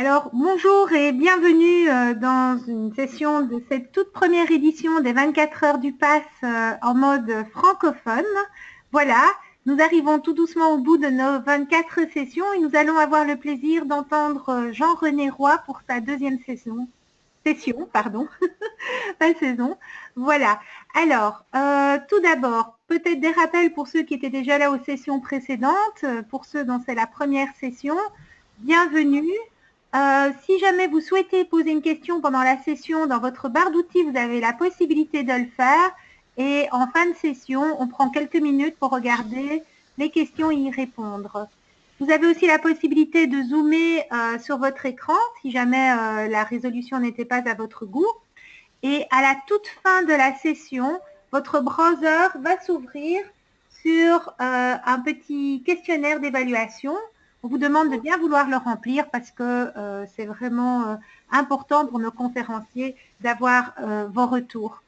Alors, bonjour et bienvenue dans une session de cette toute première édition des 24 heures du Pass en mode francophone. Voilà, nous arrivons tout doucement au bout de nos 24 sessions et nous allons avoir le plaisir d'entendre Jean-René Roy pour sa deuxième session, pardon, pas saison. Voilà. Alors, tout d'abord, peut-être des rappels pour ceux qui étaient déjà là aux sessions précédentes, pour ceux dont c'est la première session, bienvenue. Si jamais vous souhaitez poser une question pendant la session, dans votre barre d'outils, vous avez la possibilité de le faire. Et en fin de session, on prend quelques minutes pour regarder les questions et y répondre. Vous avez aussi la possibilité de zoomer sur votre écran si jamais la résolution n'était pas à votre goût. Et à la toute fin de la session, votre browser va s'ouvrir sur un petit questionnaire d'évaluation. On vous demande de bien vouloir le remplir parce que c'est vraiment important pour nos conférenciers d'avoir vos retours.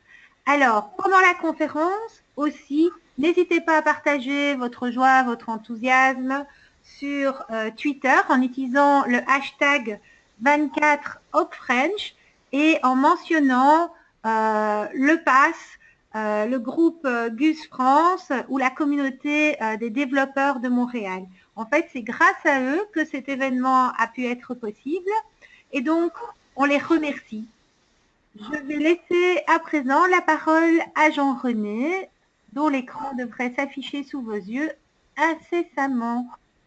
Alors, pendant la conférence aussi, n'hésitez pas à partager votre joie, votre enthousiasme sur Twitter en utilisant le hashtag 24HopeFrench et en mentionnant le PASS, le groupe GUS France ou la communauté des développeurs de Montréal. En fait, c'est grâce à eux que cet événement a pu être possible et donc on les remercie. Je vais laisser à présent la parole à Jean-René, dont l'écran devrait s'afficher sous vos yeux incessamment.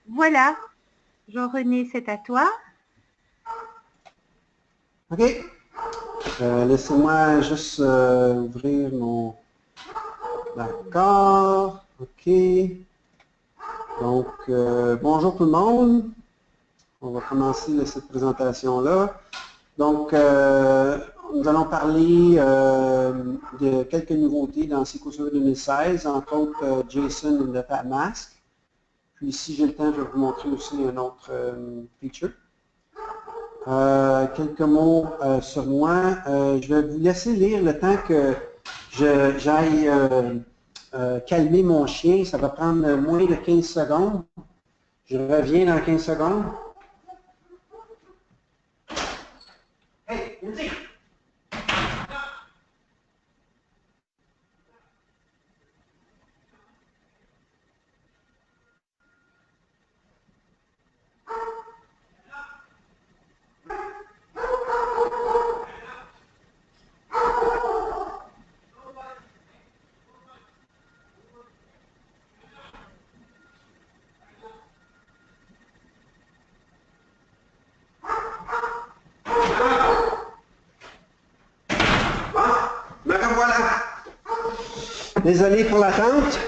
Voilà, Jean-René, c'est à toi. OK. Laissez-moi juste ouvrir mon... D'accord. OK. Donc, bonjour tout le monde. On va commencer cette présentation-là. Donc, nous allons parler de quelques nouveautés dans SQL Server 2016, entre autres JSON et Data Mask. Puis, si j'ai le temps, je vais vous montrer aussi un autre feature. Quelques mots sur moi. Je vais vous laisser lire le temps que j'aille calmer mon chien. Ça va prendre moins de 15 secondes. Je reviens dans 15 secondes. Hey, Lindsay! Me revoilà! Désolé pour l'attente. Ça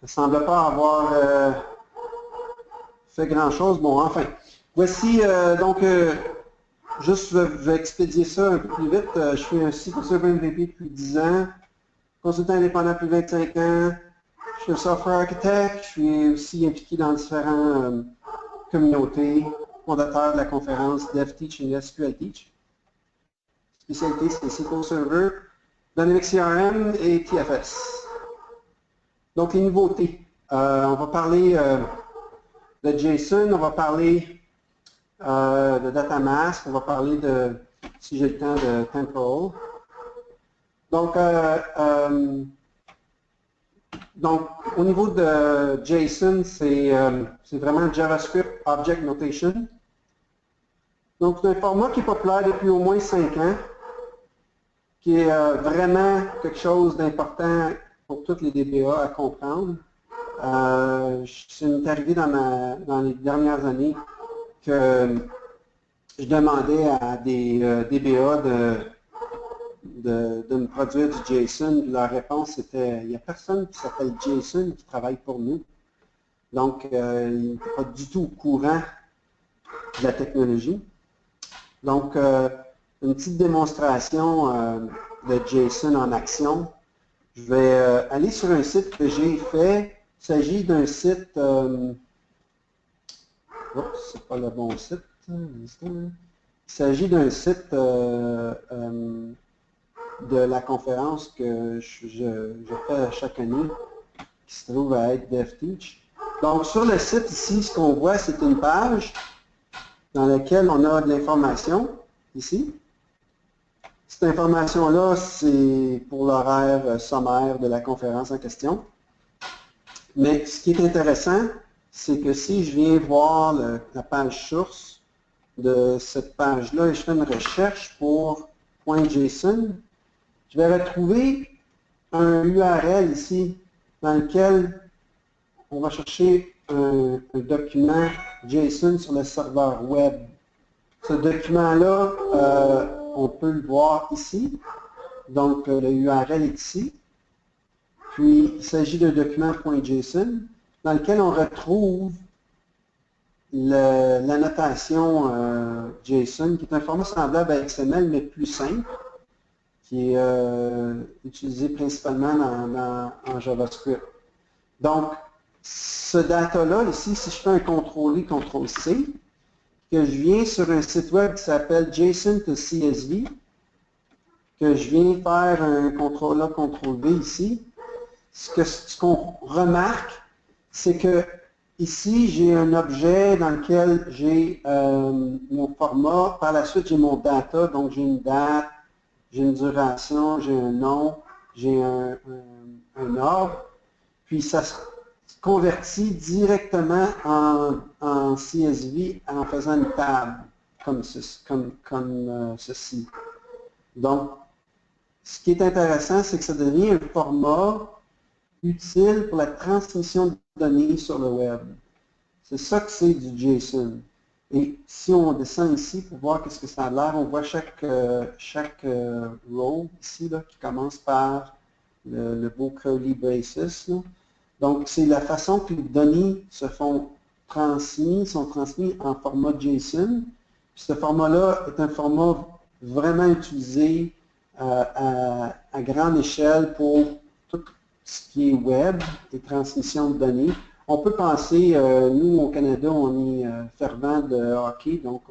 ne semble pas avoir fait grand-chose. Bon, enfin. Voici, juste, je vais expédier ça un peu plus vite. Je suis un SQL Server MVP depuis 10 ans, consultant indépendant depuis 25 ans. Je suis un software architect. Je suis aussi impliqué dans différentes communautés, fondateur de la conférence DevTeach et SQL Teach. Spécialité, c'est SQL Server, Dynamics CRM et TFS. Donc, les nouveautés. On va parler de JSON, on va parler de Data Mask, on va parler de, si j'ai le temps, de Temporal. Donc, au niveau de JSON, c'est vraiment JavaScript Object Notation. Donc, c'est un format qui est populaire depuis au moins 5 ans, qui est vraiment quelque chose d'important pour tous les DBA à comprendre. C'est arrivé dans les dernières années que je demandais à des DBA de me produire du JSON. La réponse était, il n'y a personne qui s'appelle JSON qui travaille pour nous. Donc, il n'était pas du tout au courant de la technologie. Donc, une petite démonstration de JSON en action. Je vais aller sur un site que j'ai fait. Il s'agit d'un site... oups, c'est pas le bon site. Il s'agit d'un site de la conférence que je fais chaque année, qui se trouve à être DevTeach. Donc, sur le site ici, ce qu'on voit, c'est une page dans laquelle on a de l'information, ici. Cette information-là, c'est pour l'horaire sommaire de la conférence en question. Mais ce qui est intéressant, c'est que si je viens voir la page source de cette page-là et je fais une recherche pour .json, je vais retrouver un URL ici dans lequel on va chercher un document JSON sur le serveur web. Ce document-là, on peut le voir ici. Donc, le URL est ici. Puis, il s'agit d'un document .json dans lequel on retrouve la notation JSON, qui est un format semblable à XML, mais plus simple, qui est utilisé principalement en JavaScript. Donc, ce data-là, ici, si je fais un CTRL-I, CTRL-C, que je viens sur un site web qui s'appelle JSON to CSV, que je viens faire un CTRL-A, CTRL-V ici, ce qu'on remarque, c'est que ici, j'ai un objet dans lequel j'ai mon format. Par la suite, j'ai mon data, donc j'ai une date, j'ai une duration, j'ai un nom, j'ai un ordre. Puis ça se convertit directement en CSV en faisant une table comme ceci. Donc, ce qui est intéressant, c'est que ça devient un format utile pour la transmission de données sur le web. C'est ça que c'est du JSON. Et si on descend ici pour voir qu'est-ce que ça a l'air, on voit chaque row ici là, qui commence par le beau curly braces. Là. Donc, c'est la façon que les données sont transmises en format JSON. Puis ce format-là est un format vraiment utilisé à grande échelle pour tout ce qui est web et transmission de données. On peut penser, nous au Canada, on est fervent de hockey, donc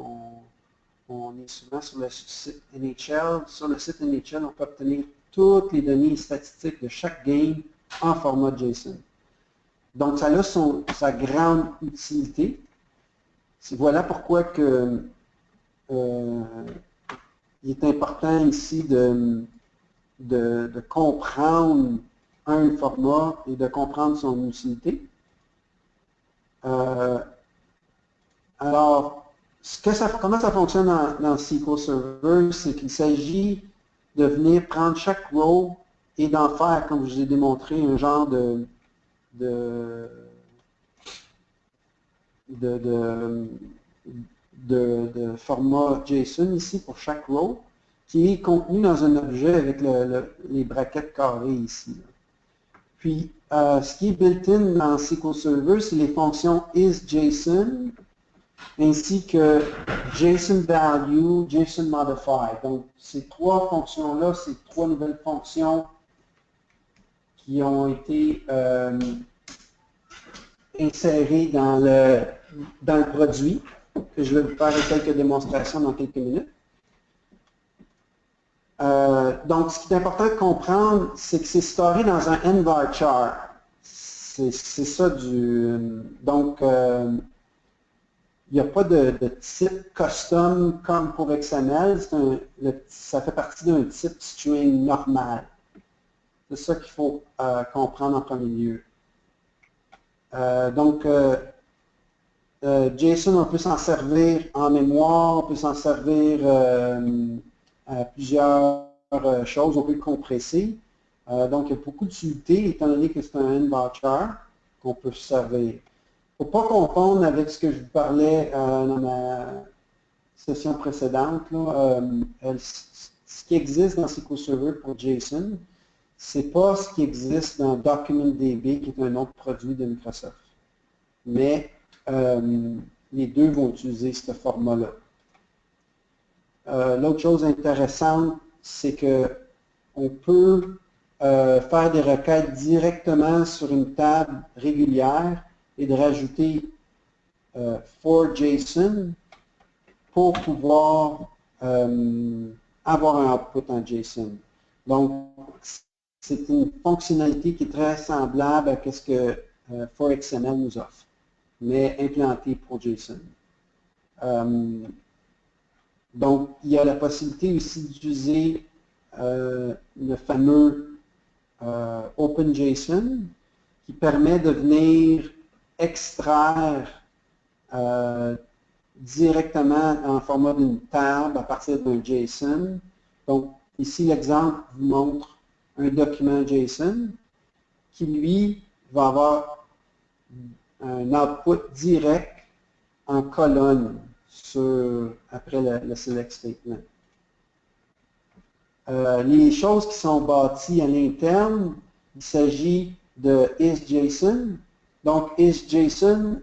on est souvent sur le site NHL. Sur le site NHL, on peut obtenir toutes les données statistiques de chaque game en format JSON. Donc, ça a sa grande utilité. Voilà pourquoi que, il est important ici de comprendre un format et de comprendre son utilité. Alors, comment ça fonctionne dans SQL Server, c'est qu'il s'agit de venir prendre chaque row et d'en faire, comme je vous ai démontré, un genre de format JSON ici pour chaque row, qui est contenu dans un objet avec les brackets carrées ici. Puis, ce qui est built-in dans SQL Server, c'est les fonctions isJSON, ainsi que JSON_value, JSON_modify. Donc, ces trois fonctions-là, ces trois nouvelles fonctions qui ont été insérées dans le produit, que je vais vous faire quelques démonstrations dans quelques minutes. Donc, ce qui est important de comprendre, c'est que c'est storé dans un nvarchar. C'est ça donc, il n'y a pas de type custom comme pour XML. Ça fait partie d'un type string normal. C'est ça qu'il faut comprendre en premier lieu. Donc, JSON, on peut s'en servir en mémoire, on peut s'en servir à plusieurs choses, on peut le compresser. Donc, il y a beaucoup d'utilité, étant donné que c'est un nvarchar qu'on peut se servir. Il ne faut pas confondre avec ce que je vous parlais dans ma session précédente. Là, ce qui existe dans SQL Server pour JSON, ce n'est pas ce qui existe dans DocumentDB, qui est un autre produit de Microsoft. Mais les deux vont utiliser ce format-là. L'autre chose intéressante, c'est qu'on peut faire des requêtes directement sur une table régulière et de rajouter for JSON pour pouvoir avoir un output en JSON. Donc, c'est une fonctionnalité qui est très semblable à ce que for XML nous offre, mais implantée pour JSON. Donc, il y a la possibilité aussi d'utiliser le fameux OpenJSON qui permet de venir extraire directement en format d'une table à partir d'un JSON. Donc, ici, l'exemple vous montre un document JSON qui, lui, va avoir un output direct en colonne après le select statement. Les choses qui sont bâties à l'interne, il s'agit de isJSON. Donc, isJSON,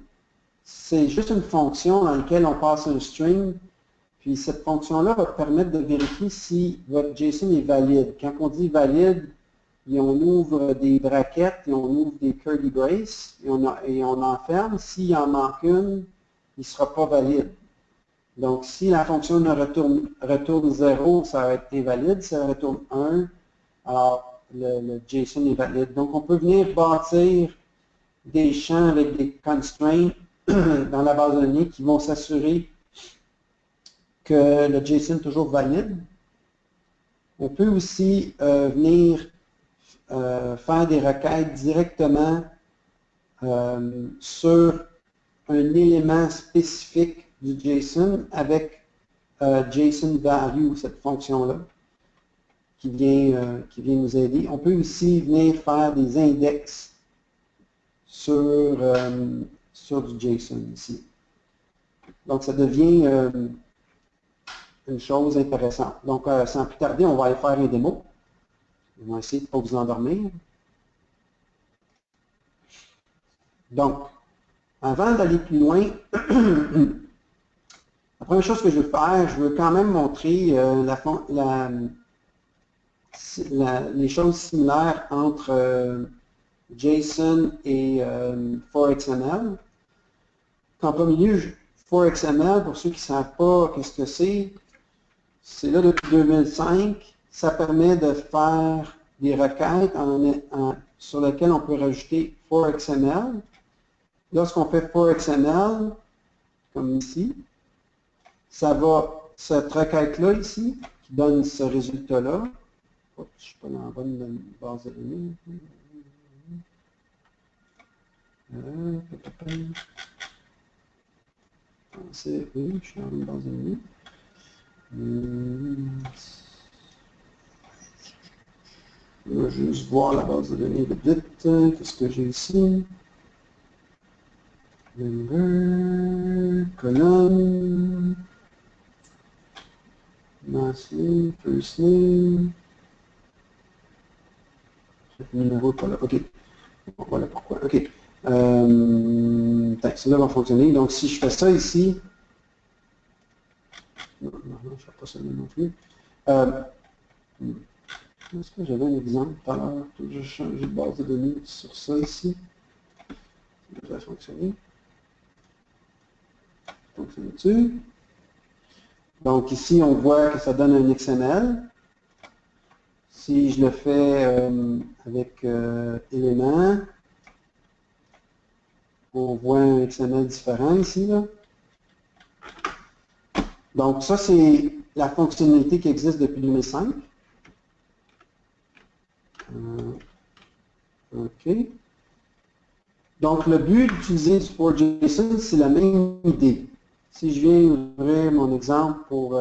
c'est juste une fonction dans laquelle on passe un string, puis cette fonction-là va permettre de vérifier si votre JSON est valide. Quand on dit valide, et on ouvre des brackets, et on ouvre des curly braces, et on enferme. S'il en manque une, il ne sera pas valide. Donc, si la fonction retourne 0, ça va être invalide. Si elle retourne 1, alors le JSON est valide. Donc, on peut venir bâtir des champs avec des constraints dans la base de données qui vont s'assurer que le JSON est toujours valide. On peut aussi venir faire des requêtes directement sur un élément spécifique du JSON avec JSON value, cette fonction-là, qui vient nous aider. On peut aussi venir faire des index sur du JSON ici. Donc, ça devient une chose intéressante. Donc, sans plus tarder, on va aller faire une démo. On va essayer de ne pas vous endormir. Donc, avant d'aller plus loin, la première chose que je veux faire, je veux quand même montrer les choses similaires entre JSON et 4XML. En premier lieu, 4XML, pour ceux qui ne savent pas qu'est-ce que c'est là depuis 2005. Ça permet de faire des requêtes sur lesquelles on peut rajouter 4XML. Lorsqu'on fait 4XML, comme ici, ça va, cette requête-là ici, qui donne ce résultat-là. Je ne suis pas dans la bonne base de données. Oui, je suis dans la bonne base de données. Je vais juste voir la base de données de vite. Qu'est-ce que j'ai ici? Member, colonne, last name, first name. Le numéro pas là. OK. Bon, voilà pourquoi. OK. Cela va fonctionner. Donc, si je fais ça ici, non, je ne fais pas ça non plus. Est-ce que j'avais un exemple tout à l'heure? Je change de base de données sur ça ici. Ça devrait fonctionner. Fonctionne-tu? Donc ici, on voit que ça donne un XML. Si je le fais avec éléments, on voit un XML différent ici. Là. Donc ça, c'est la fonctionnalité qui existe depuis 2005. OK. Donc, le but d'utiliser du 4JSON, c'est la même idée. Si je viens ouvrir mon exemple pour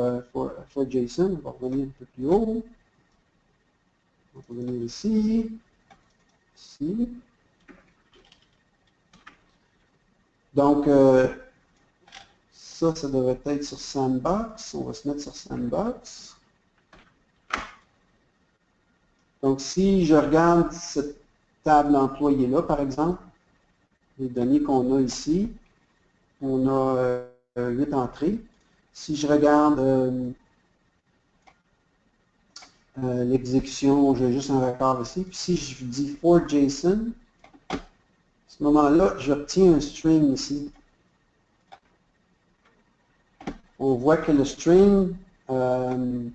JSON, on va revenir un peu plus haut. On va revenir ici. Ici. Donc, ça devrait être sur Sandbox. On va se mettre sur Sandbox. Donc, si je regarde cette table employée-là, par exemple, les données qu'on a ici, on a 8 entrées. Si je regarde l'exécution, j'ai juste un record ici. Puis si je dis for JSON, à ce moment-là, j'obtiens un string ici. On voit que le string, le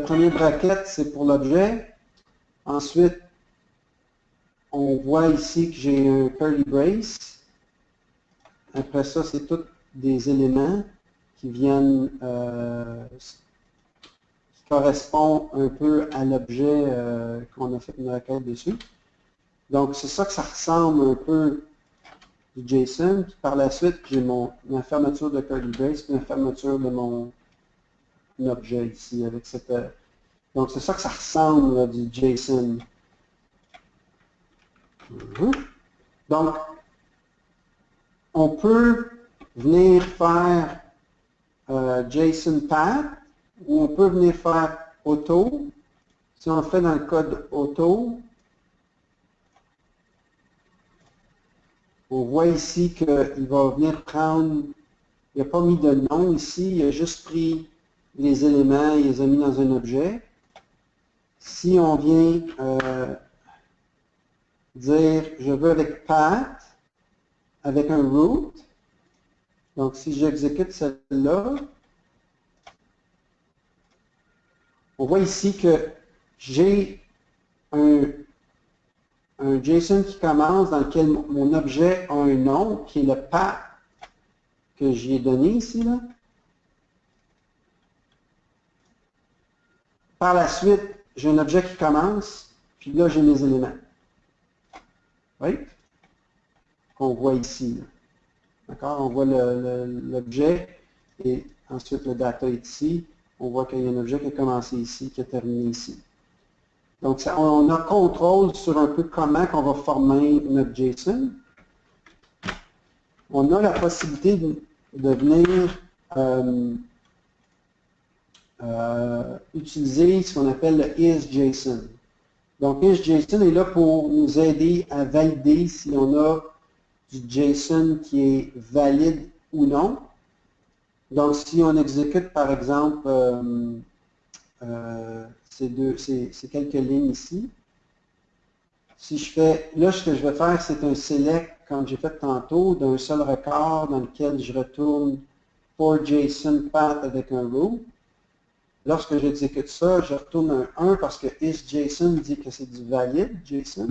premier bracket, c'est pour l'objet. Ensuite, on voit ici que j'ai un curly brace. Après ça, c'est tout des éléments qui viennent, qui correspondent un peu à l'objet qu'on a fait une requête dessus. Donc, c'est ça que ça ressemble un peu du JSON. Puis par la suite, j'ai ma fermeture de curly brace, puis ma fermeture de mon objet ici avec cette. Donc, c'est ça que ça ressemble là, du JSON. Donc, on peut venir faire JSON path ou on peut venir faire auto. Si on le fait dans le code auto, on voit ici qu'il va venir prendre, il n'a pas mis de nom ici, il a juste pris les éléments, il les a mis dans un objet. Si on vient dire je veux avec path, avec un root, donc si j'exécute celle-là, on voit ici que j'ai un JSON qui commence dans lequel mon objet a un nom qui est le path que j'y ai donné ici. Là. Par la suite, j'ai un objet qui commence, puis là, j'ai mes éléments. Oui? Qu'on voit ici. D'accord? On voit l'objet et ensuite le data est ici. On voit qu'il y a un objet qui a commencé ici, qui a terminé ici. Donc, ça, on a contrôle sur un peu comment on va former notre JSON. On a la possibilité de venir utiliser ce qu'on appelle le isJSON. Donc, isJSON est là pour nous aider à valider si on a du JSON qui est valide ou non. Donc, si on exécute, par exemple, ces quelques lignes ici, si je fais, là, ce que je vais faire, c'est un select, comme j'ai fait tantôt, d'un seul record dans lequel je retourne for JSON path avec un row. Lorsque j'exécute ça, je retourne un 1 parce que isJSON dit que c'est du valide JSON.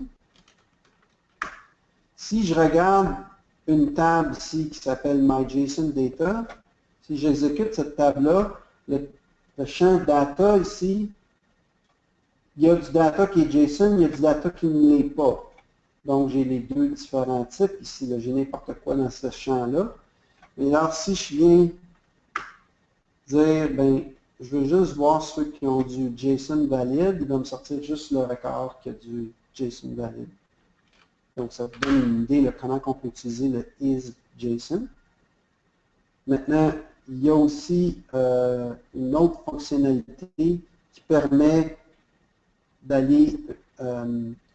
Si je regarde une table ici qui s'appelle MyJSONData, si j'exécute cette table-là, le champ data ici, il y a du data qui est JSON, il y a du data qui ne l'est pas. Donc, j'ai les deux différents types ici. J'ai n'importe quoi dans ce champ-là. Et alors, si je viens dire, ben, je veux juste voir ceux qui ont du JSON valide, il va me sortir juste le record qui a du JSON valide. Donc, ça vous donne une idée de comment on peut utiliser le isJSON. Maintenant, il y a aussi une autre fonctionnalité qui permet d'aller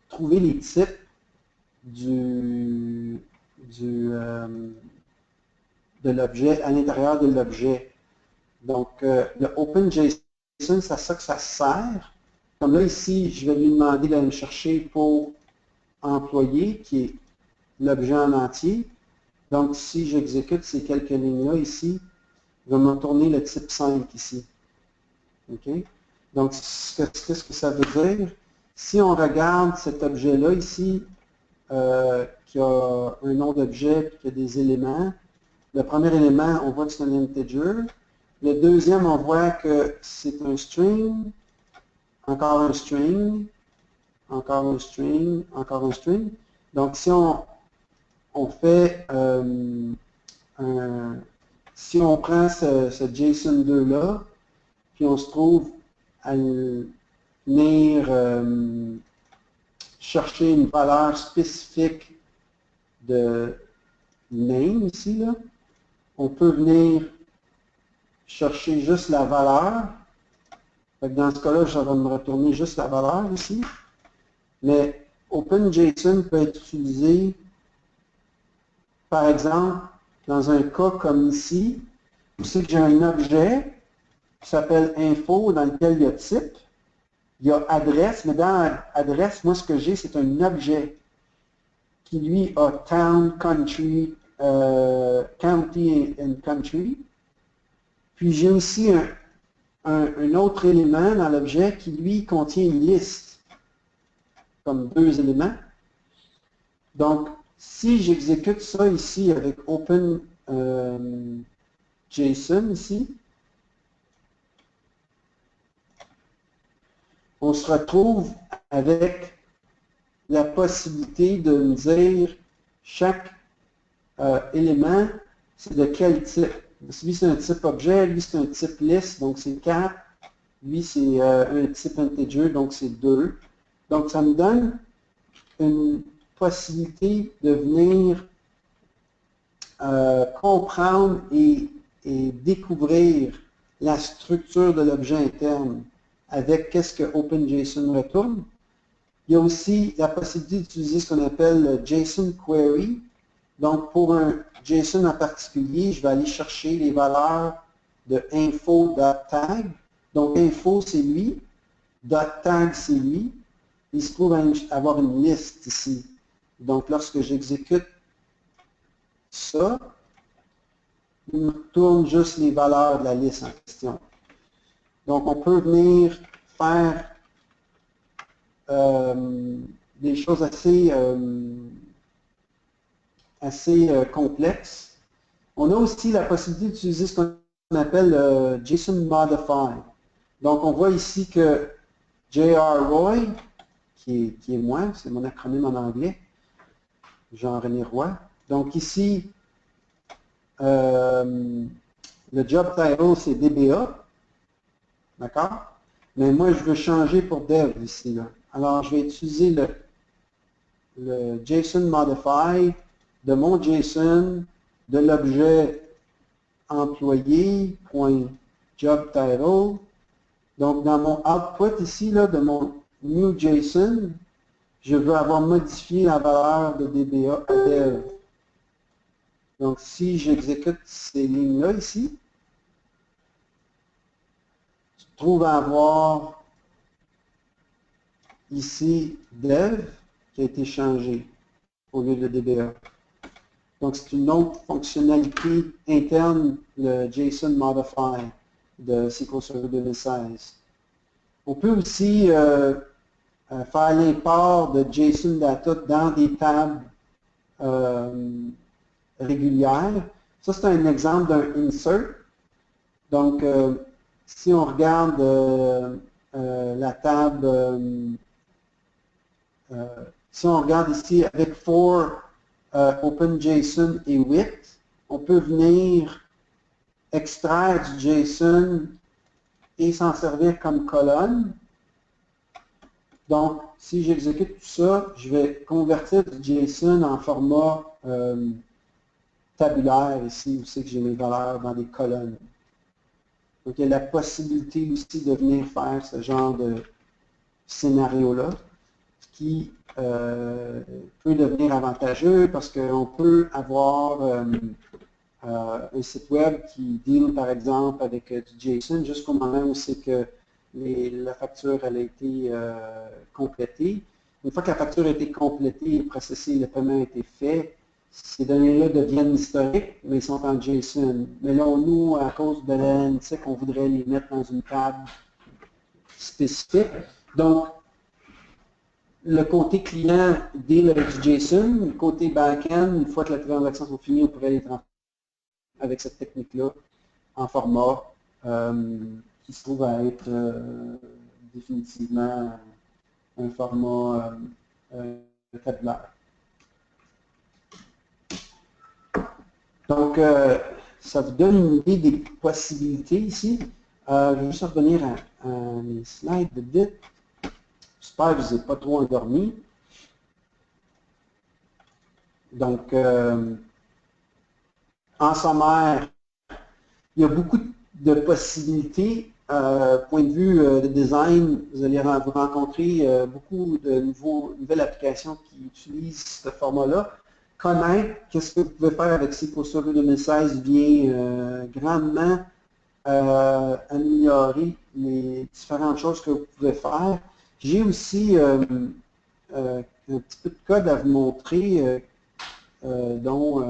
trouver les types de l'objet à l'intérieur de l'objet. Donc, le OpenJSON, c'est à ça que ça sert. Comme là, ici, je vais lui demander d'aller me chercher pour employé, qui est l'objet en entier. Donc, si j'exécute ces quelques lignes-là ici, il va me retourner le type 5 ici. OK? Donc, qu'est-ce que ça veut dire? Si on regarde cet objet-là ici, qui a un nom d'objet et qui a des éléments, le premier élément, on voit que c'est un integer. Le deuxième, on voit que c'est un string, encore un string, encore un string, encore un string. Donc, si on fait si on prend ce JSON2-là, puis on se trouve à venir chercher une valeur spécifique de name ici, là, on peut venir chercher juste la valeur. Dans ce cas-là, je vais me retourner juste la valeur ici. Mais OpenJSON peut être utilisé, par exemple, dans un cas comme ici, où c'est que j'ai un objet qui s'appelle info, dans lequel il y a type, il y a adresse, mais dans adresse, moi ce que j'ai, c'est un objet qui lui a town, country, county and country. Puis j'ai aussi un autre élément dans l'objet qui lui contient une liste, comme deux éléments. Donc, si j'exécute ça ici avec OpenJSON JSON ici, on se retrouve avec la possibilité de me dire chaque élément, c'est de quel type. Lui, c'est un type objet, lui, c'est un type list, donc c'est 4. Lui, c'est un type integer, donc c'est 2. Donc, ça me donne une possibilité de venir comprendre et découvrir la structure de l'objet interne avec qu'est-ce que OpenJSON retourne. Il y a aussi la possibilité d'utiliser ce qu'on appelle le JSON Query. Donc, pour un JSON en particulier, je vais aller chercher les valeurs de info.tag. Donc, info, c'est lui. .tag, c'est lui. Il se trouve avoir une liste ici. Donc, lorsque j'exécute ça, il me retourne juste les valeurs de la liste en question. Donc, on peut venir faire des choses assez complexes. On a aussi la possibilité d'utiliser ce qu'on appelle JSON Modify. Donc, on voit ici que J.R. Roy, qui est moi, c'est mon acronyme en anglais, Jean-René Roy. Donc ici, le job title, c'est DBA. D'accord? Mais moi, je veux changer pour dev ici. Là. Alors, je vais utiliser le JSON Modify de mon JSON de l'objet employé.jobTitle. Donc, dans mon output ici, là, de mon new JSON, je veux avoir modifié la valeur de DBA à dev. Donc, si j'exécute ces lignes-là ici, je trouve à avoir ici dev qui a été changé au lieu de DBA. Donc, c'est une autre fonctionnalité interne, le JSON Modify de SQL Server 2016. On peut aussi faire l'import de JSON Data dans des tables régulières. Ça, c'est un exemple d'un insert. Donc, si on regarde la table, si on regarde ici avec for OpenJSON et with, on peut venir extraire du JSON et s'en servir comme colonne. Donc, si j'exécute tout ça, je vais convertir du JSON en format tabulaire ici, où c'est que j'ai mes valeurs dans des colonnes. Donc, il y a la possibilité aussi de venir faire ce genre de scénario-là, ce qui peut devenir avantageux parce qu'on peut avoir un site web qui deal, par exemple, avec du JSON jusqu'au moment où c'est que la facture elle a été complétée. Une fois que la facture a été complétée et processée, le paiement a été fait, ces données-là deviennent historiques, mais ils sont en JSON. Mais là, nous, à cause de l'analytique, on voudrait les mettre dans une table spécifique. Donc, le côté client deal avec du JSON, le côté back-end, une fois que la transaction est finie, on pourrait les transformer avec cette technique-là en format qui se trouve à être définitivement un format tabulaire. Donc, ça vous donne une idée des possibilités ici. Je vais juste revenir à mes slides de bit. J'espère que je ne vous ai pas trop endormi. Donc, en sommaire, il y a beaucoup de possibilités. Point de vue de design, vous allez vous rencontrer beaucoup de nouvelles applications qui utilisent ce format-là. Connaître qu'est-ce que vous pouvez faire avec SQL Server 2016 vient grandement améliorer les différentes choses que vous pouvez faire. J'ai aussi un petit peu de code à vous montrer dont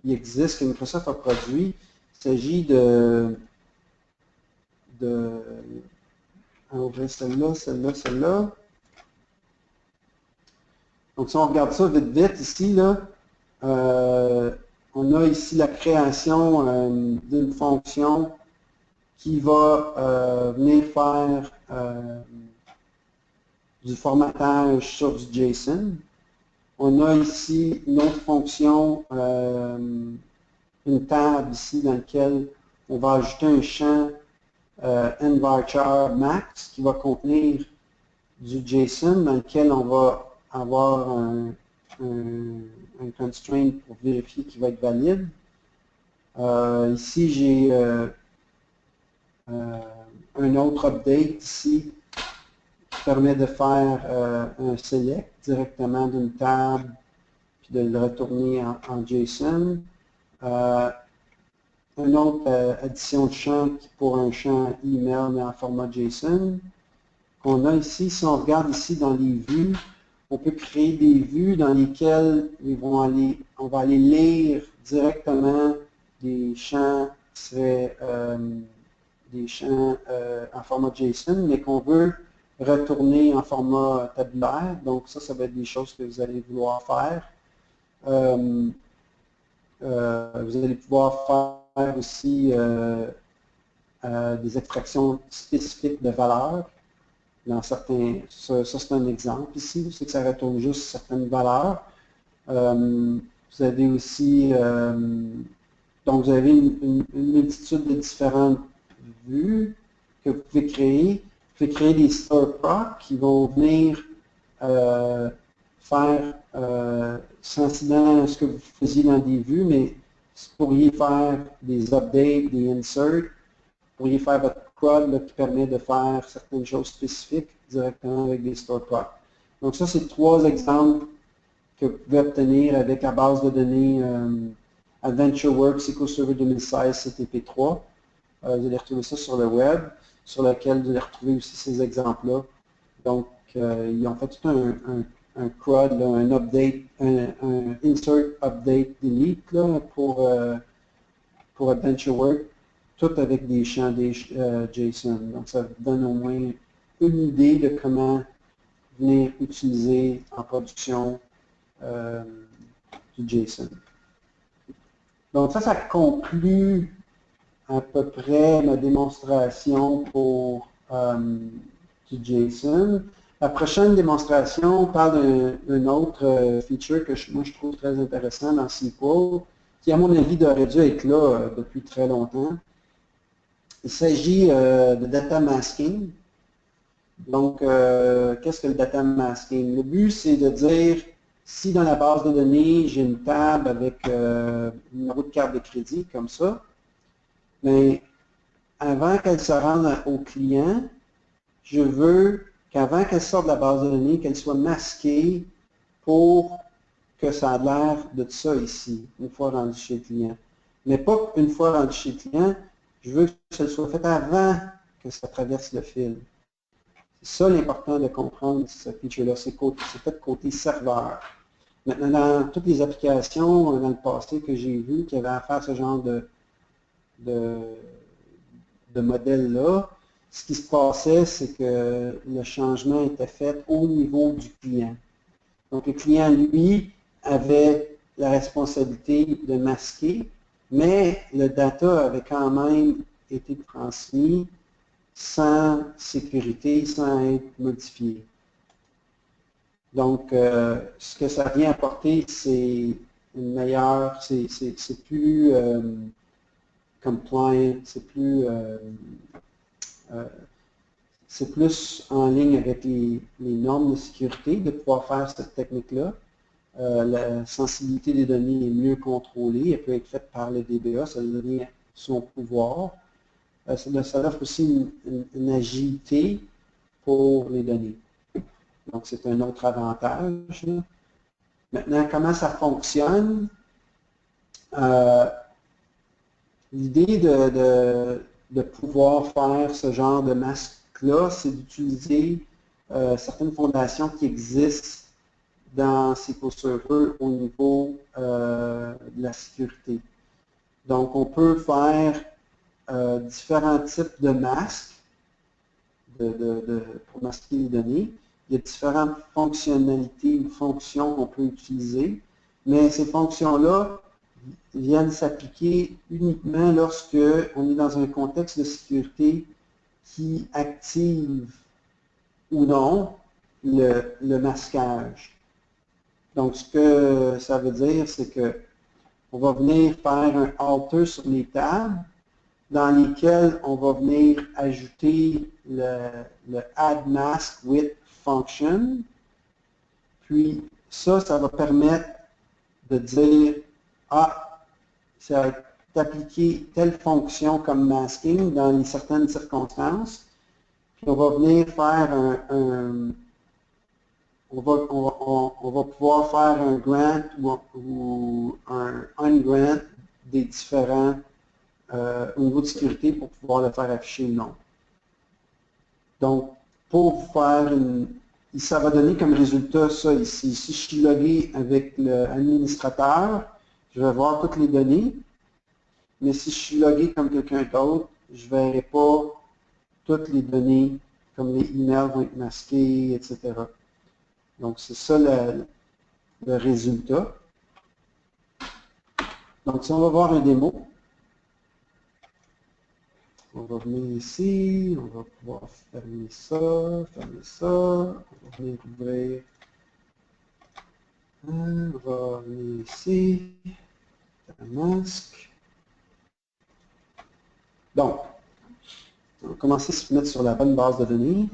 il existe, que Microsoft a produit. Il s'agit on va ouvrir celle-là, celle-là, celle-là. Donc, si on regarde ça vite, vite, ici, là, On a ici la création d'une fonction qui va venir faire du formatage sur du JSON. On a ici une autre fonction, une table ici dans laquelle on va ajouter un champ nvarchar max qui va contenir du JSON dans lequel on va avoir un constraint pour vérifier qu'il va être valide. Ici, j'ai un autre update ici qui permet de faire un select directement d'une table puis de le retourner en JSON. Une autre addition de champ pour un champ email mais en format JSON qu'on a ici. Si on regarde ici dans les vues, on peut créer des vues dans lesquelles on va aller lire directement des champs qui seraient des champs en format JSON, mais qu'on veut retourner en format tabulaire. Donc ça va être des choses que vous allez vouloir faire. Vous allez pouvoir faire aussi des extractions spécifiques de valeurs. Dans certains, ça c'est un exemple ici, c'est que ça retourne juste certaines valeurs. Vous avez aussi, donc vous avez une multitude de différentes vues que vous pouvez créer. Vous pouvez créer des store procs qui vont venir faire sensiblement à ce que vous faisiez dans des vues, mais vous pourriez faire des updates, des inserts, vous pourriez faire votre code qui permet de faire certaines choses spécifiques directement avec des store procs. Donc ça, c'est trois exemples que vous pouvez obtenir avec la base de données AdventureWorks SQL Server 2016 CTP3. Vous allez retrouver ça sur le web, sur lequel vous allez retrouver aussi ces exemples-là. Donc, ils ont fait tout un CRUD, là, un update, un insert, update, delete là, pour AdventureWorks, tout avec des champs JSON. Donc, ça vous donne au moins une idée de comment venir utiliser en production du JSON. Donc, ça conclut à peu près ma démonstration pour du JSON. La prochaine démonstration parle d'un autre feature que moi je trouve très intéressant dans SQL, qui à mon avis aurait dû être là depuis très longtemps. Il s'agit de data masking. Donc, qu'est-ce que le data masking? Le but, c'est de dire, si dans la base de données, j'ai une table avec un numéro de carte de crédit, comme ça, mais avant qu'elle se rende au client, je veux qu'avant qu'elle sorte de la base de données, qu'elle soit masquée pour que ça ait l'air de ça ici, une fois rendu chez le client. Mais pas une fois rendu chez le client, je veux que ça soit fait avant que ça traverse le fil. C'est ça l'important de comprendre ce feature-là, c'est fait côté serveur. Maintenant, dans toutes les applications dans le passé que j'ai vu qui avaient à faire ce genre de modèle-là, ce qui se passait, c'est que le changement était fait au niveau du client. Donc, le client, lui, avait la responsabilité de masquer, mais le data avait quand même été transmis sans sécurité, sans être modifié. Donc, ce que ça vient apporter, c'est une meilleure, c'est plus compliant, c'est plus en ligne avec les normes de sécurité de pouvoir faire cette technique-là. La sensibilité des données est mieux contrôlée, elle peut être faite par le DBA, ça devient son pouvoir. Ça offre aussi une agilité pour les données. Donc, c'est un autre avantage. Maintenant, comment ça fonctionne? L'idée de pouvoir faire ce genre de masque-là, c'est d'utiliser certaines fondations qui existent dans SQL Server au niveau de la sécurité. Donc, on peut faire différents types de masques pour masquer les données. Il y a différentes fonctionnalités ou fonctions qu'on peut utiliser. mais ces fonctions-là viennent s'appliquer uniquement lorsque on est dans un contexte de sécurité qui active ou non le masquage. Donc, ce que ça veut dire, c'est que on va venir faire un alter sur les tables dans lesquels on va venir ajouter le add mask with function. Puis ça va permettre de dire, ah, ça va appliquer telle fonction comme masking dans certaines circonstances. Puis on va venir faire on va pouvoir faire un grant ou un ungrant des différents au niveau de sécurité pour pouvoir le faire afficher ou non. Donc, pour faire ça va donner comme résultat ça ici. Si je suis logué avec l'administrateur, je vais voir toutes les données, mais si je suis logué comme quelqu'un d'autre, je ne verrai pas toutes les données, comme les emails vont être masqués, etc. Donc, c'est ça le résultat. Donc, si on va voir un démo, on va venir ici, on va pouvoir fermer ça, on va venir ouvrir, on va venir ici, un masque. Donc, on va commencer à se mettre sur la bonne base de données.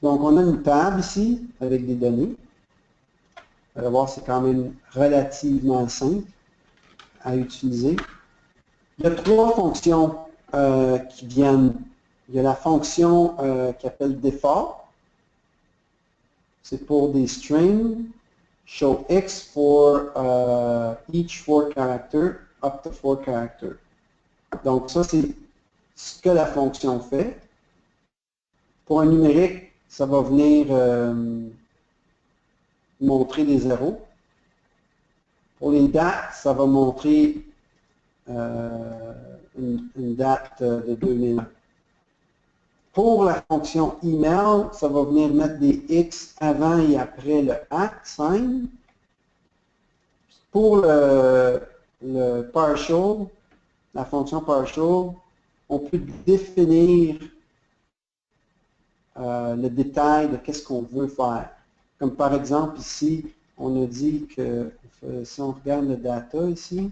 Donc, on a une table ici avec des données. Vous allez voir, c'est quand même relativement simple à utiliser. Il y a trois fonctions qui viennent. Il y a la fonction qui appelle default. C'est pour des strings. Show X for each 4 characters, up to 4 characters. Donc ça, c'est ce que la fonction fait. Pour un numérique, ça va venir montrer des zéros. Pour les dates, ça va montrer une date de 2001. Pour la fonction email, ça va venir mettre des X avant et après le @sign. Pour le partial, la fonction partial, on peut définir le détail de qu'est-ce qu'on veut faire. Comme par exemple ici, on a dit que si on regarde le data ici,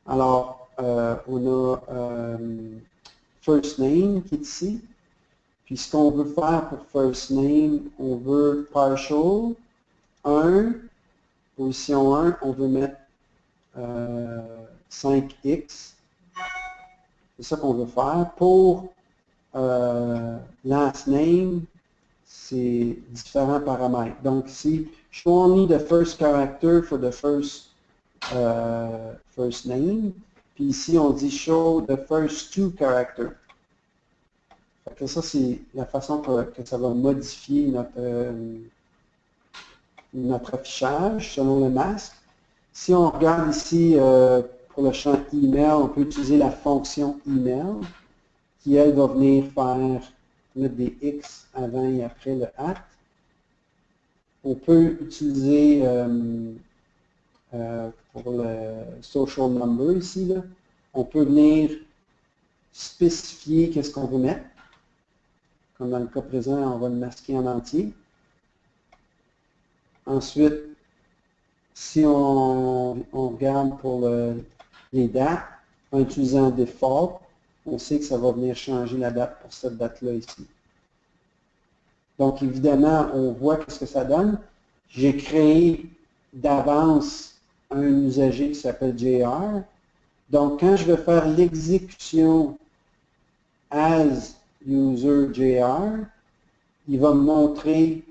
alors on a first name qui est ici. Puis ce qu'on veut faire pour first name, on veut partial 1, position 1, on veut mettre 5x. C'est ça qu'on veut faire. Pour last name, c'est différents paramètres. Donc ici, show only the first character for the first name. Puis ici, on dit show the first 2 characters. Fait que ça, c'est la façon que ça va modifier notre affichage selon le masque. Si on regarde ici pour le champ email, on peut utiliser la fonction email qui, elle, va venir mettre des X avant et après le @. On peut utiliser pour le social number ici, là, on peut venir spécifier qu'est-ce qu'on veut mettre. Comme dans le cas présent, on va le masquer en entier. Ensuite, si on regarde pour les dates, en utilisant default, on sait que ça va venir changer la date pour cette date-là ici. Donc, évidemment, on voit ce que ça donne. J'ai créé d'avance un usager qui s'appelle JR. Donc, quand je vais faire l'exécution as user JR, il va me montrer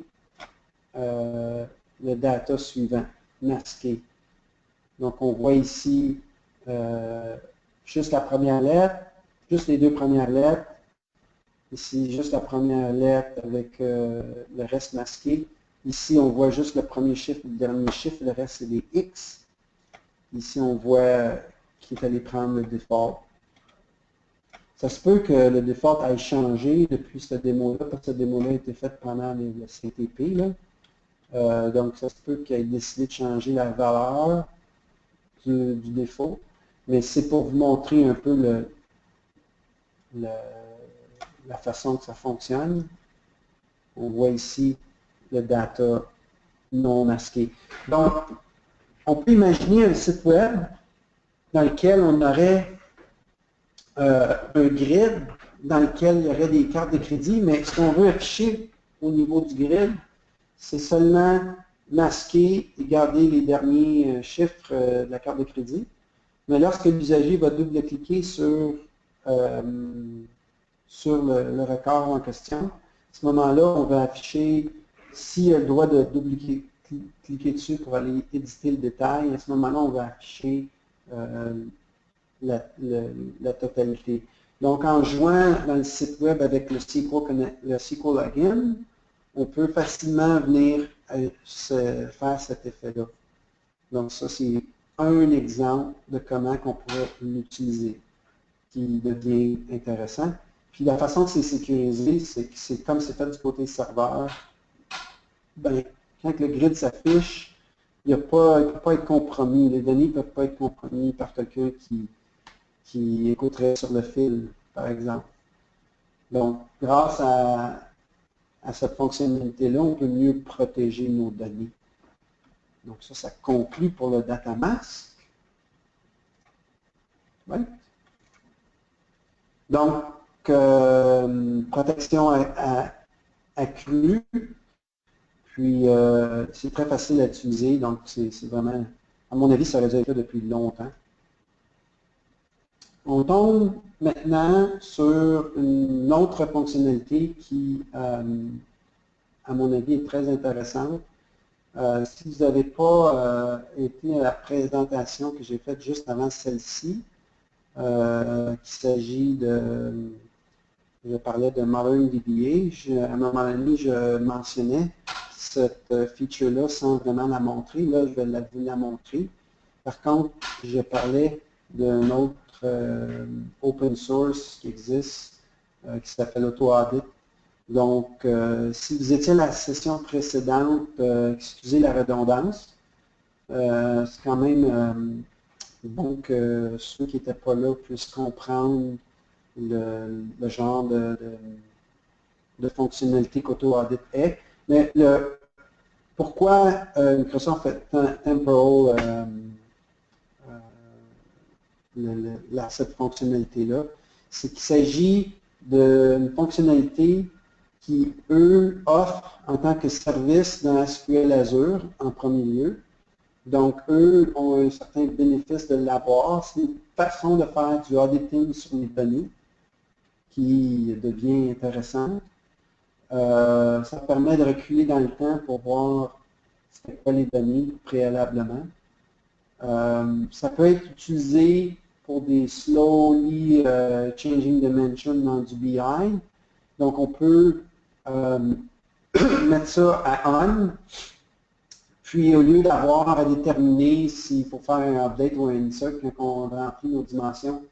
le data suivant, masqué. Donc, on voit ici juste la première lettre, juste les deux premières lettres. Ici, juste la première lettre avec le reste masqué. Ici, on voit juste le premier chiffre et le dernier chiffre, le reste, c'est des X. Ici, on voit qu'il est allé prendre le default. Ça se peut que le default ait changé depuis cette démo-là, parce que cette démo-là a été faite pendant le CTP. Là. Donc, ça se peut qu'il ait décidé de changer la valeur du défaut. Mais c'est pour vous montrer un peu la façon que ça fonctionne. On voit ici le data non masqué. Donc, on peut imaginer un site web dans lequel on aurait un grid dans lequel il y aurait des cartes de crédit, mais ce qu'on veut afficher au niveau du grid, c'est seulement masquer et garder les derniers chiffres de la carte de crédit. Mais lorsque l'usager va double-cliquer sur le record en question, à ce moment-là, on va afficher, s'il a le droit de double-cliquer dessus pour aller éditer le détail, à ce moment-là, on va afficher la totalité. Donc, en jouant dans le site web avec le SQL Login, on peut facilement venir faire cet effet-là. Donc, ça, c'est un exemple de comment on pourrait l'utiliser, qui devient intéressant. Puis, la façon que c'est sécurisé, c'est que c'est comme c'est fait du côté serveur. Ben, quand le grid s'affiche, il ne peut pas être compromis. Les données ne peuvent pas être compromis par quelqu'un qui écouterait sur le fil, par exemple. Donc, grâce à cette fonctionnalité-là, on peut mieux protéger nos données. Donc ça conclut pour le data mask. Ouais. Donc, protection accrue, puis c'est très facile à utiliser, donc c'est vraiment, à mon avis, ça aurait dû être là depuis longtemps. On tombe maintenant sur une autre fonctionnalité qui, à mon avis, est très intéressante. Si vous n'avez pas été à la présentation que j'ai faite juste avant celle-ci, qu'il s'agit de, je parlais de Modern DBA, à un moment donné, je mentionnais cette feature-là sans vraiment la montrer. Là, je vais vous la montrer. Par contre, je parlais d'un autre open source qui existe, qui s'appelle AutoAudit. Donc, si vous étiez à la session précédente, excusez la redondance, c'est quand même bon que ceux qui n'étaient pas là puissent comprendre le genre de fonctionnalité qu'AutoAudit est. Mais pourquoi Microsoft fait Temporal cette fonctionnalité-là, c'est qu'il s'agit d'une fonctionnalité qui, eux, offrent en tant que service dans SQL Azure en premier lieu. Donc, eux ont un certain bénéfice de l'avoir. C'est une façon de faire du auditing sur les données qui devient intéressante. Ça permet de reculer dans le temps pour voir c'est quoi les données préalablement. Ça peut être utilisé pour des slowly changing dimensions dans du BI. Donc, on peut mettre ça à on, puis au lieu d'avoir à déterminer s'il faut faire un update ou un insert quand on remplit nos dimensions,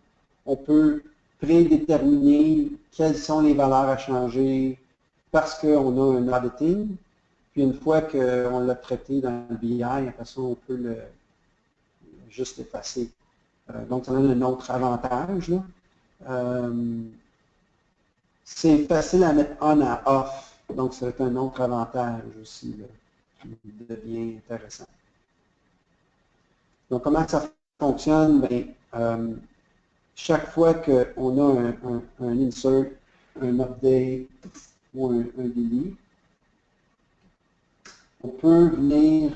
on peut prédéterminer quelles sont les valeurs à changer parce qu'on a un auditing. Puis une fois qu'on l'a traité dans le BI, après ça, on peut juste effacer. Donc, ça donne un autre avantage. C'est facile à mettre on à off. Donc, c'est un autre avantage aussi là, qui devient intéressant. Donc, comment ça fonctionne? Bien, chaque fois qu'on a un insert, un update ou un delete, on peut venir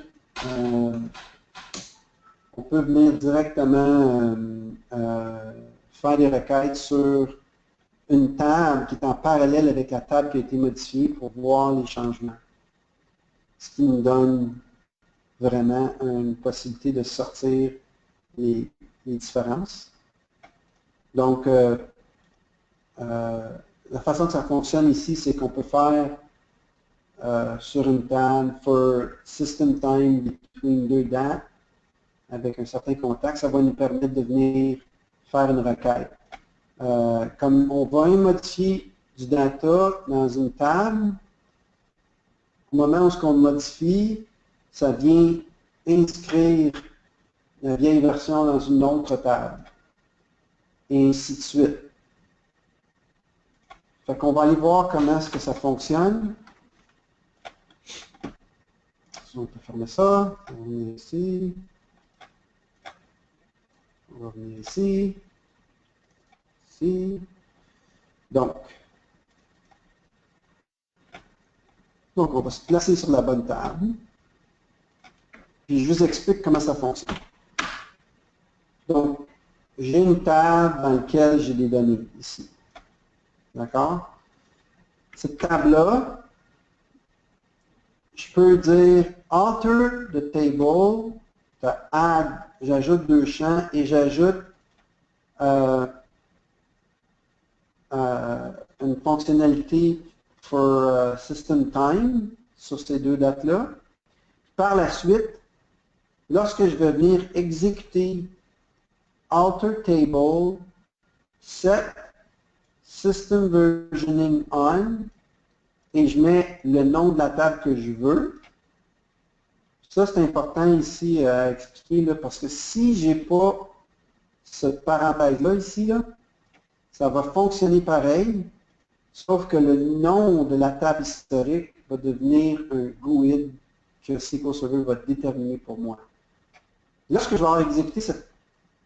directement faire des requêtes sur une table qui est en parallèle avec la table qui a été modifiée pour voir les changements. Ce qui nous donne vraiment une possibilité de sortir les différences. Donc, la façon que ça fonctionne ici, c'est qu'on peut faire sur une table for system time between deux dates avec un certain contact, ça va nous permettre de venir faire une requête. comme on va modifier du data dans une table, au moment où on modifie, ça vient inscrire la vieille version dans une autre table. Et ainsi de suite. Fait qu'on va aller voir comment est-ce que ça fonctionne. On peut fermer ça. On va venir ici. On va venir ici. Ici. Donc, on va se placer sur la bonne table. Puis je vous explique comment ça fonctionne. Donc, j'ai une table dans laquelle j'ai des données ici. D'accord? Cette table-là, je peux dire alter the table, add, j'ajoute deux champs et j'ajoute une fonctionnalité for system time sur ces deux dates-là. Par la suite, lorsque je vais venir exécuter alter table, set system versioning on, et je mets le nom de la table que je veux. Ça, c'est important ici à expliquer, là, parce que si je n'ai pas ce paramètre-là ici, là, ça va fonctionner pareil, sauf que le nom de la table historique va devenir un GUID que SQL Server va déterminer pour moi. Lorsque je vais avoir exécuté cette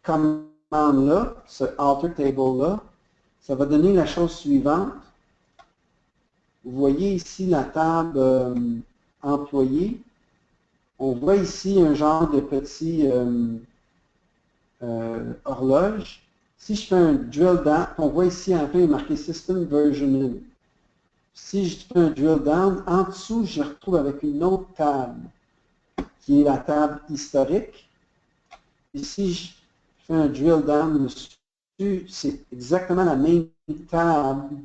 commande-là, ce alter table-là, ça va donner la chose suivante. Vous voyez ici la table employé. On voit ici un genre de petit horloge. Si je fais un drill down, on voit ici en fait marqué System Versioning. Si je fais un drill down, en dessous, je retrouve avec une autre table, qui est la table historique. Et si je fais un drill down dessus, c'est exactement la même table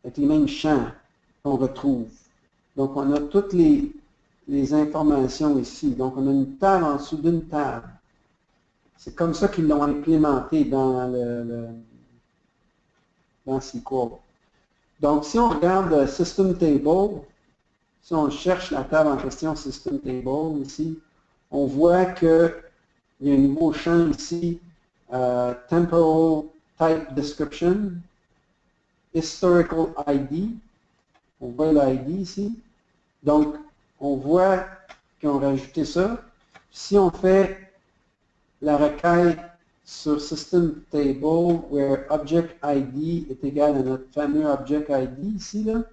avec les mêmes champs qu'on retrouve. Donc, on a toutes les informations ici. Donc, on a une table en dessous d'une table. C'est comme ça qu'ils l'ont implémenté dans SQL. Donc, si on regarde System Table, si on cherche la table en question System Table ici, on voit qu'il y a un nouveau champ ici, Temporal Type Description, Historical ID. On voit l'ID ici. Donc, on voit qu'ils ont rajouté ça. Si on fait la requête sur System Table, where Object ID est égal à notre fameux Object ID ici, là,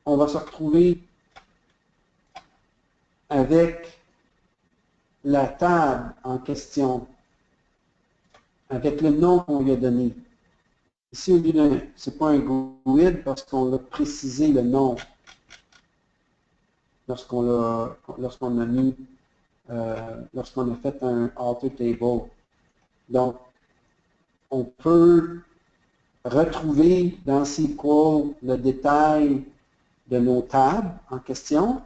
on va se retrouver avec la table en question, avec le nom qu'on lui a donné. Ici, au lieu d'un, c'est pas un GUID parce qu'on a précisé le nom lorsqu'on a mis, lorsqu'on a fait un alter table. Donc, on peut retrouver dans SQL le détail de nos tables en question.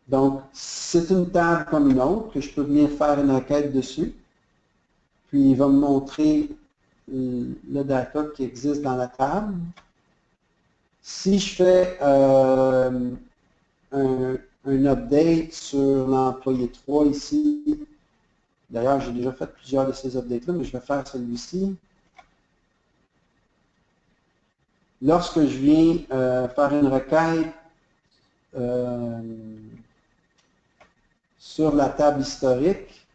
Donc, c'est une table comme une autre que je peux venir faire une requête dessus. Puis, il va me montrer le data qui existe dans la table. Si je fais un update sur l'employé 3 ici, d'ailleurs, j'ai déjà fait plusieurs de ces updates-là, mais je vais faire celui-ci. Lorsque je viens faire une requête sur la table historique,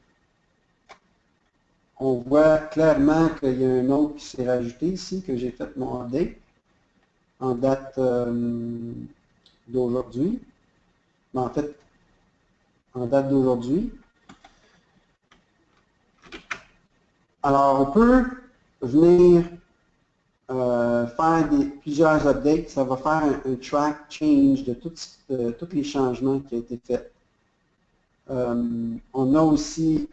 on voit clairement qu'il y a un autre qui s'est rajouté ici, que j'ai fait mon update en date d'aujourd'hui. Mais en fait, en date d'aujourd'hui. Alors, on peut venir faire plusieurs updates. Ça va faire un track change de tous les changements qui ont été faits. On a aussi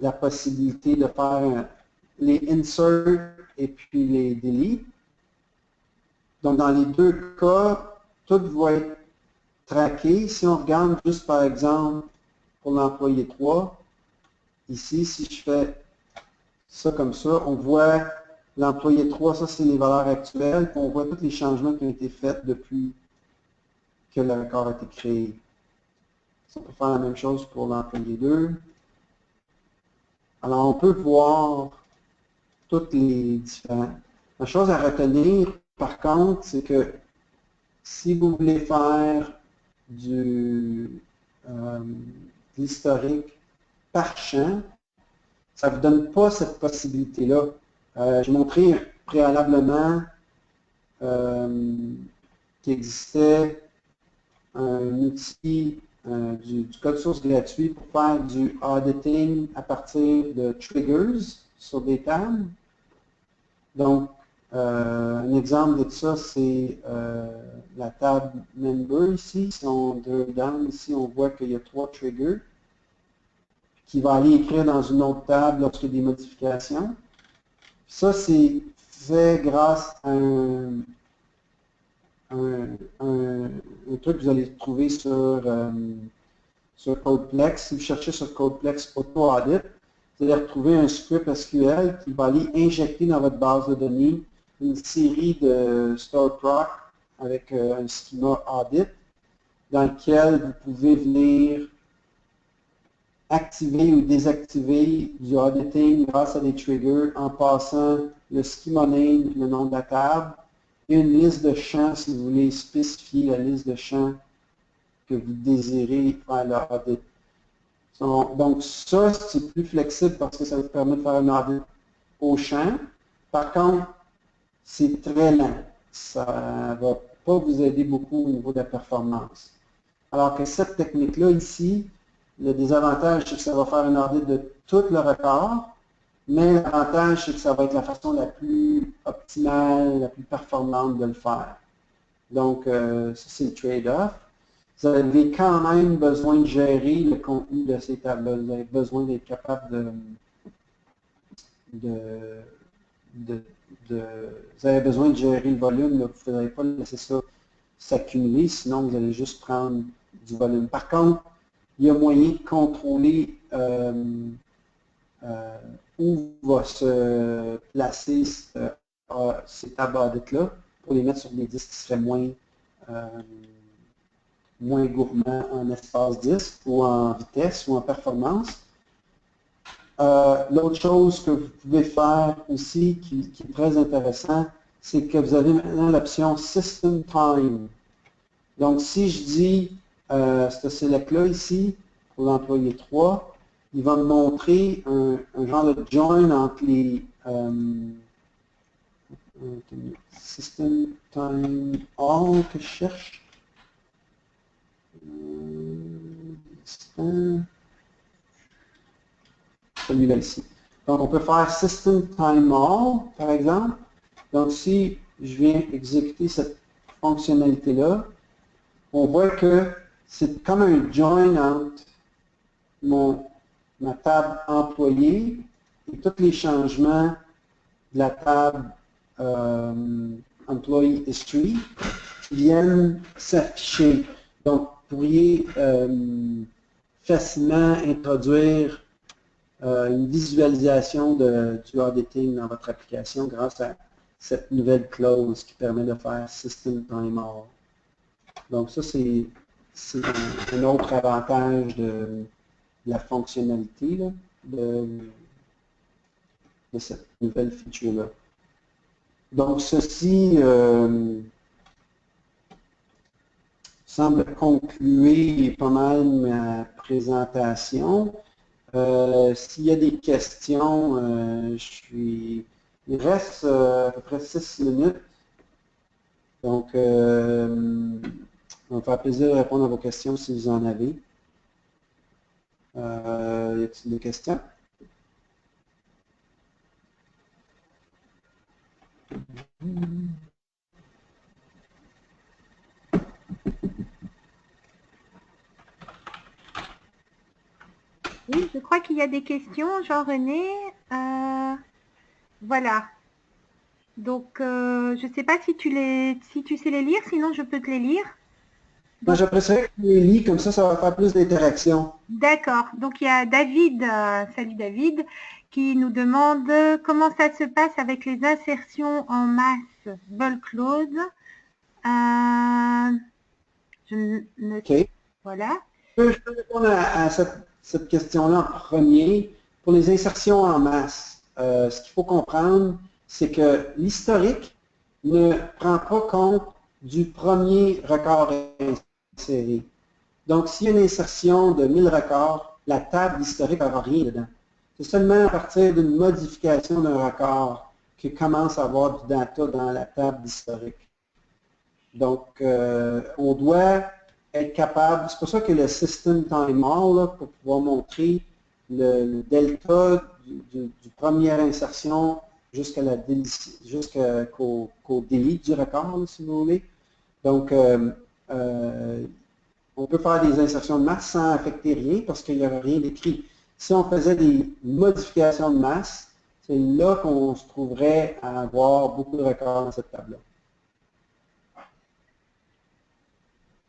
la possibilité de faire les insert et puis les delete. Donc, dans les deux cas, tout va être traqué. Si on regarde juste, par exemple, pour l'employé 3, ici, si je fais ça comme ça, on voit l'employé 3, ça c'est les valeurs actuelles, puis on voit tous les changements qui ont été faits depuis que le record a été créé. On peut faire la même chose pour l'employé 2. Alors, on peut voir toutes les différentes. La chose à retenir, par contre, c'est que si vous voulez faire de l'historique par champ, ça ne vous donne pas cette possibilité-là. J'ai montré préalablement qu'il existait un outil du code source gratuit pour faire du auditing à partir de triggers sur des tables. Donc, un exemple de ça, c'est la table member ici. Si on drill down ici, on voit qu'il y a 3 triggers qui va aller écrire dans une autre table lorsqu'il y a des modifications. Ça, c'est fait grâce à un truc que vous allez trouver sur Codeplex. Si vous cherchez sur Codeplex Auto Audit, vous allez retrouver un script SQL qui va aller injecter dans votre base de données une série de storeproc avec un schema audit dans lequel vous pouvez venir activer ou désactiver du auditing grâce à des triggers en passant le schema name, le nom de la table, et une liste de champs si vous voulez spécifier la liste de champs que vous désirez faire l'audit. Donc ça, c'est plus flexible parce que ça vous permet de faire un audit au champ. Par contre, c'est très lent. Ça ne va pas vous aider beaucoup au niveau de la performance. Alors que cette technique-là, ici, le désavantage, c'est que ça va faire un audit de tout le record, mais l'avantage, c'est que ça va être la façon la plus optimale, la plus performante de le faire. Donc, ça, c'est le trade-off. Vous avez quand même besoin de gérer le contenu de ces tables-là. Vous avez besoin d'être capable vous avez besoin de gérer le volume. Là. Vous ne faudrait pas laisser ça s'accumuler, sinon vous allez juste prendre du volume. Par contre, il y a moyen de contrôler où va se placer ces tables audit-là pour les mettre sur des disques qui seraient moins gourmands en espace disque ou en vitesse ou en performance. L'autre chose que vous pouvez faire aussi, qui est très intéressant, c'est que vous avez maintenant l'option System Time. Donc, si je dis ce select-là ici, pour l'employé 3, il va me montrer un genre de join entre les System Time All que je cherche. Celui-là ici. Donc, on peut faire System Time All, par exemple. Donc, si je viens exécuter cette fonctionnalité-là, on voit que c'est comme un join entre ma table employé et tous les changements de la table Employee History qui viennent s'afficher. Donc, vous pourriez facilement introduire une visualisation du auditing dans votre application grâce à cette nouvelle clause qui permet de faire System Time All. Donc ça, c'est un autre avantage de la fonctionnalité là, de cette nouvelle feature-là. Donc ceci semble conclure pas mal ma présentation. S'il y a des questions, il reste à peu près 6 minutes. Donc, ça va me faire plaisir de répondre à vos questions si vous en avez. Y a-t-il des questions? Oui, je crois qu'il y a des questions, Jean-René. Voilà. Donc, je ne sais pas si tu sais les lire, sinon je peux te les lire. Moi, j'apprécierais que tu les lis, comme ça va faire plus d'interaction. D'accord. Donc, il y a David, salut David, qui nous demande comment ça se passe avec les insertions en masse bulk load. Je ne... OK. Voilà. Je peux répondre à cette question-là en premier. Pour les insertions en masse, ce qu'il faut comprendre, c'est que l'historique ne prend pas compte du premier record inséré. Donc, s'il y a une insertion de 1000 records, la table historique n'aura rien dedans. C'est seulement à partir d'une modification d'un record que commence à avoir du data dans la table historique. Donc, on doit être capable, c'est pour ça que le system timer, là, pour pouvoir montrer le delta du première insertion jusqu'au delete du record, là, si vous voulez. Donc, on peut faire des insertions de masse sans affecter rien parce qu'il n'y aura rien d'écrit. Si on faisait des modifications de masse, c'est là qu'on se trouverait à avoir beaucoup de records dans cette table-là.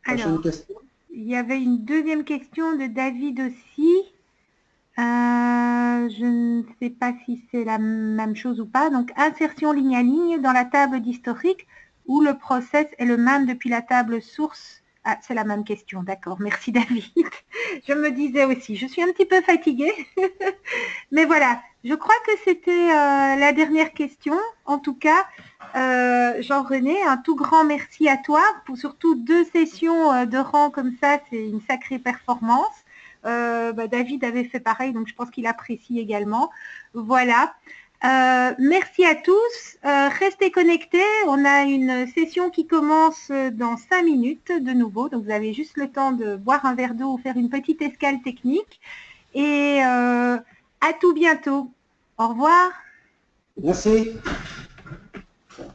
Prochaine Alors, question. il y avait une deuxième question de David aussi. Je ne sais pas si c'est la même chose ou pas. Donc, insertion ligne à ligne dans la table d'historique où le process est le même depuis la table source. Ah, c'est la même question, d'accord. Merci David. Je me disais aussi, je suis un petit peu fatiguée. Mais voilà, je crois que c'était la dernière question. En tout cas, Jean-René, un tout grand merci à toi pour surtout 2 sessions de rang comme ça, c'est une sacrée performance. David avait fait pareil, donc je pense qu'il apprécie également. Voilà. Merci à tous. Restez connectés. On a une session qui commence dans 5 minutes de nouveau. Donc, vous avez juste le temps de boire un verre d'eau ou faire une petite escale technique. Et à tout bientôt. Au revoir. Merci.